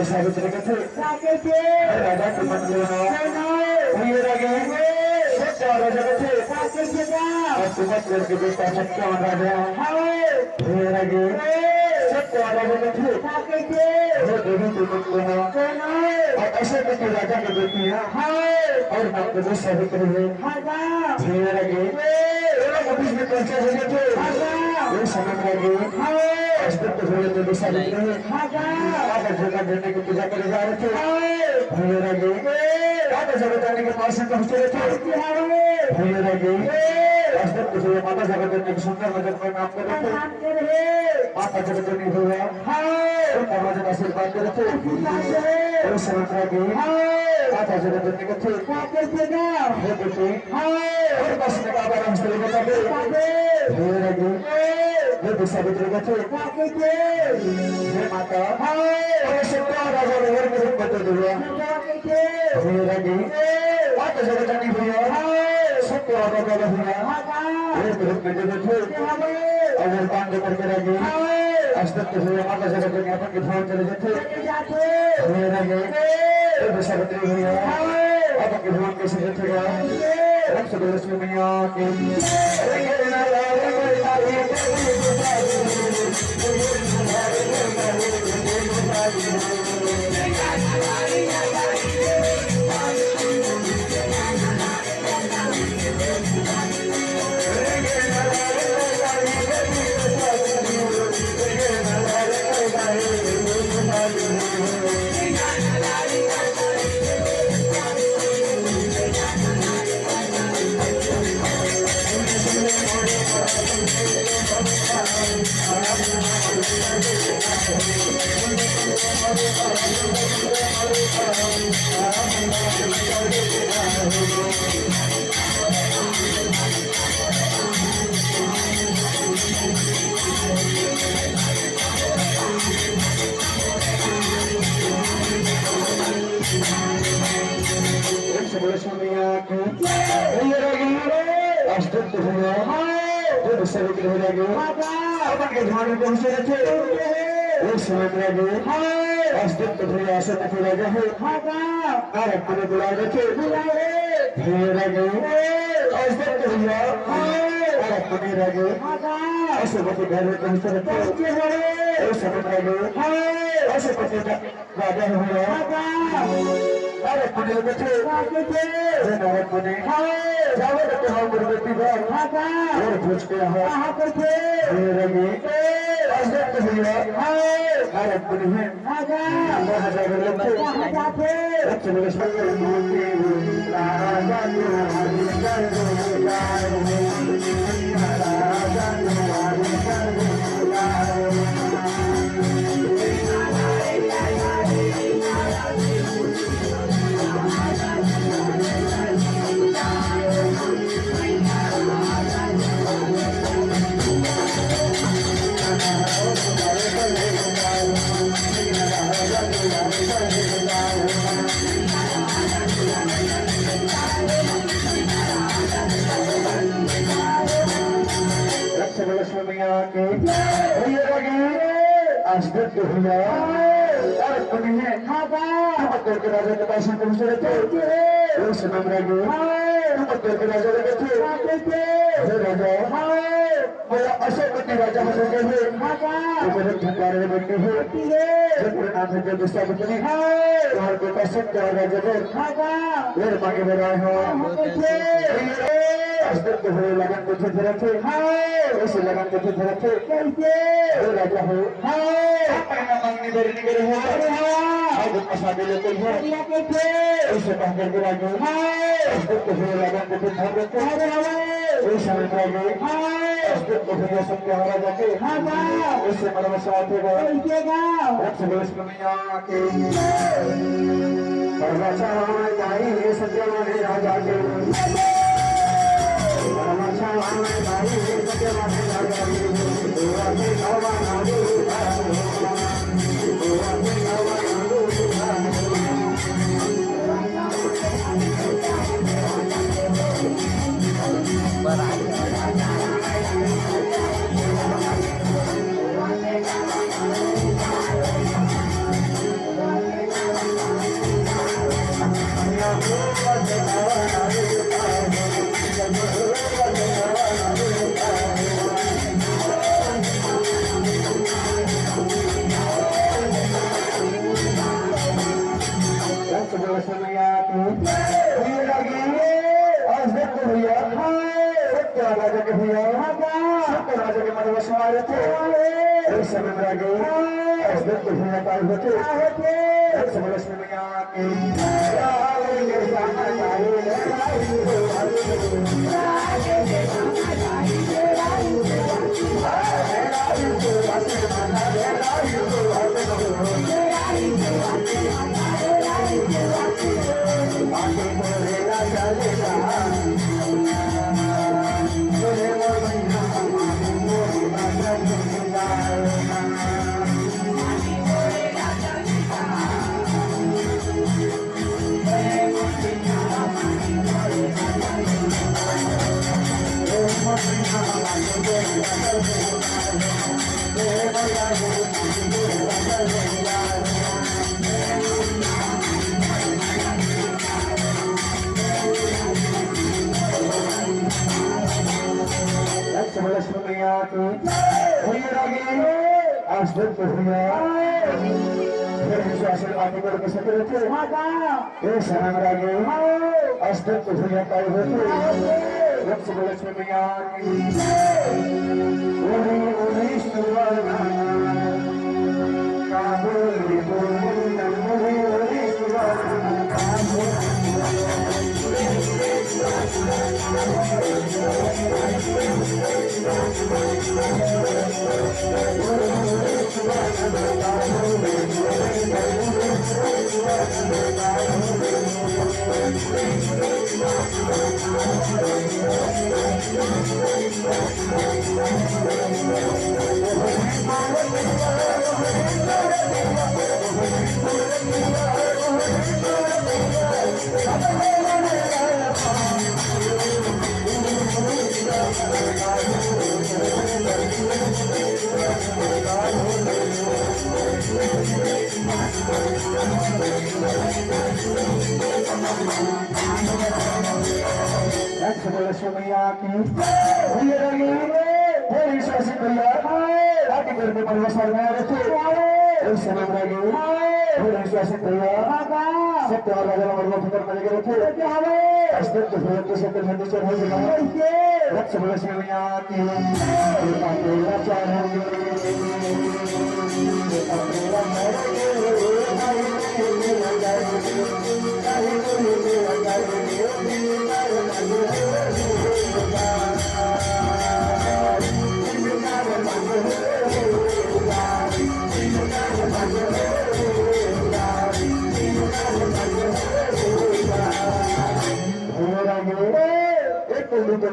सावित्री कथे राजा के मन में हुई रागे राजा कथे और सुमत के बेटा सत्यावन राजा हुई रागे राजा कथे वो देवी के पुत्र और ऐसे के राजा के बेटी है और नाम के सावित्री है हुई रागे ऑफिस में पहुंचा हुए थे ये समझ लगे अस्तित्व हुए तो सावित्री है जगह देने की पूजा करे जा रहे थे भूले लगे जगताने के पास पहुंचे थे भूले लगे हुए माता जगत देने की सुंदर मदद में नाम कर रहे माता जगत देने हुआ आशीर्वाद करे थे समझ लगे माता जगत देने के थे और बस भूले लगे सावित्री का थे माता राजा बदल दिया माता जगतानी भैया सत्य अगर पांडे करके लगे अस्तित्व हुए माता जगत अपन के ध्यान चले जाते सावित्री भैया अपन के ध्यान कैसे जाते लक्ष्मी मैया के सावित्री हो जाएगी अपन के ध्यान में पहुंचे थे एक समय में लगे अस्तित्व हुए ऐसे तक लगे हैं और अपने बुलाए रखे फिर लगे अस्तित्व हुआ और अपने लगे ऐसे बच्चे घर में पहुंचे थे एक समय लगे ऐसे बच्चे राजा हुआ और अपने लगे थे अपने जावे तो हम गुरुदेव घर और पूछ के यहाँ करके लगे अस्तित्व हुआ और अपने में हजार लोग जाते अस्तित्व हुआ और उन्हें राजा के पास पहुंचे थे उस समय मध्य राजा लगे राजा मेरा अशोक राजा बन गए ठंडारे बैठे हुए नाम है गुस्सा बचने और को कसम का राजा मेरे मांगे मेरा है अस्तर के हुए लगन को थे थे ऐसे लगन को थे थे कैसे राजा हो मांगने देरी नहीं करे हो अब मसाले लेते हैं ऐसे कहकर के राजा अस्तर के हुए लगन को थे थे ऐसे में राजा अस्तर को हुए सब के राजा के ऐसे मतलब साथे को रक्ष बलस में आके परवाचा जाई सत्यवान राजा के परवाचा जाई सत्यवान राजा के दुआ में नवा नादू दुआ में नवा नादू राजा के भैया राजा के मन वसवारे थे उस समय में राजा अस्तर के भैया पाल होते उस समय में आके के सामने अस्तर के भैया शासन आने पर कैसे थे अस्तर के भैया पाए होते रक्ष बलस में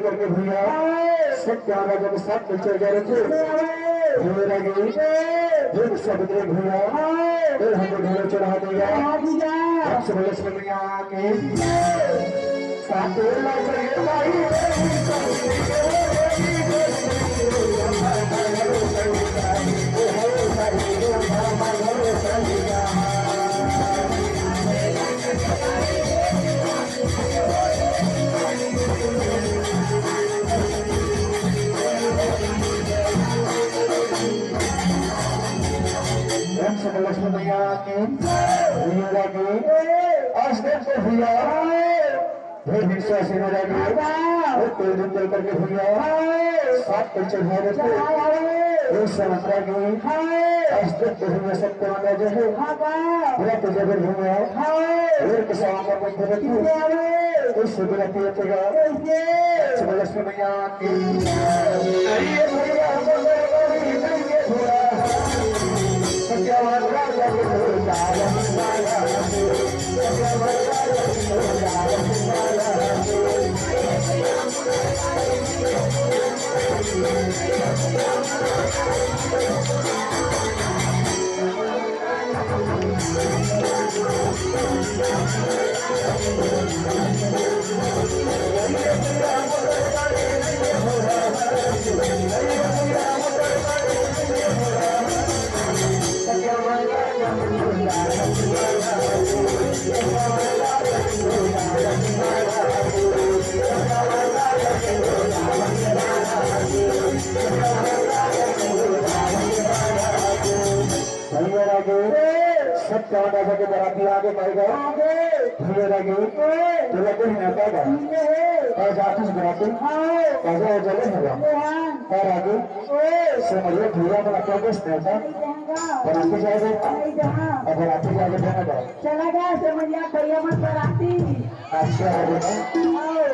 करके भैया सत्य राजा के साथ चल जा रहे थे सब भैया फिर हमको घोड़े चढ़ा देगा के साथ लक्ष्मी मैया की भैया की आश्रम से भैया फिर विश्वास में लगे वो कोई दिन चल करके भैया 7 परिचय भारत एक समझा की आश्रम से भैया सबको आना जो है पूरा तो जगह भैया एक किसान का मध्य रखी इस सुबह तीर्थगा लक्ष्मी मैया की सब क्या बात के बराती आगे पाएगा भैया लगे तो लगे ही ना पाएगा और जाती से बराती आगे जले होगा और आगे समझिए भैया बना क्या बेचता था बराती जाएगा और बराती जाके जाना चला गया समझिया भैया मत बराती अच्छा है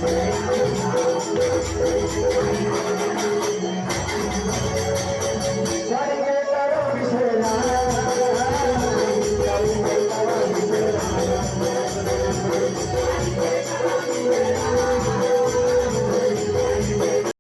Thank you.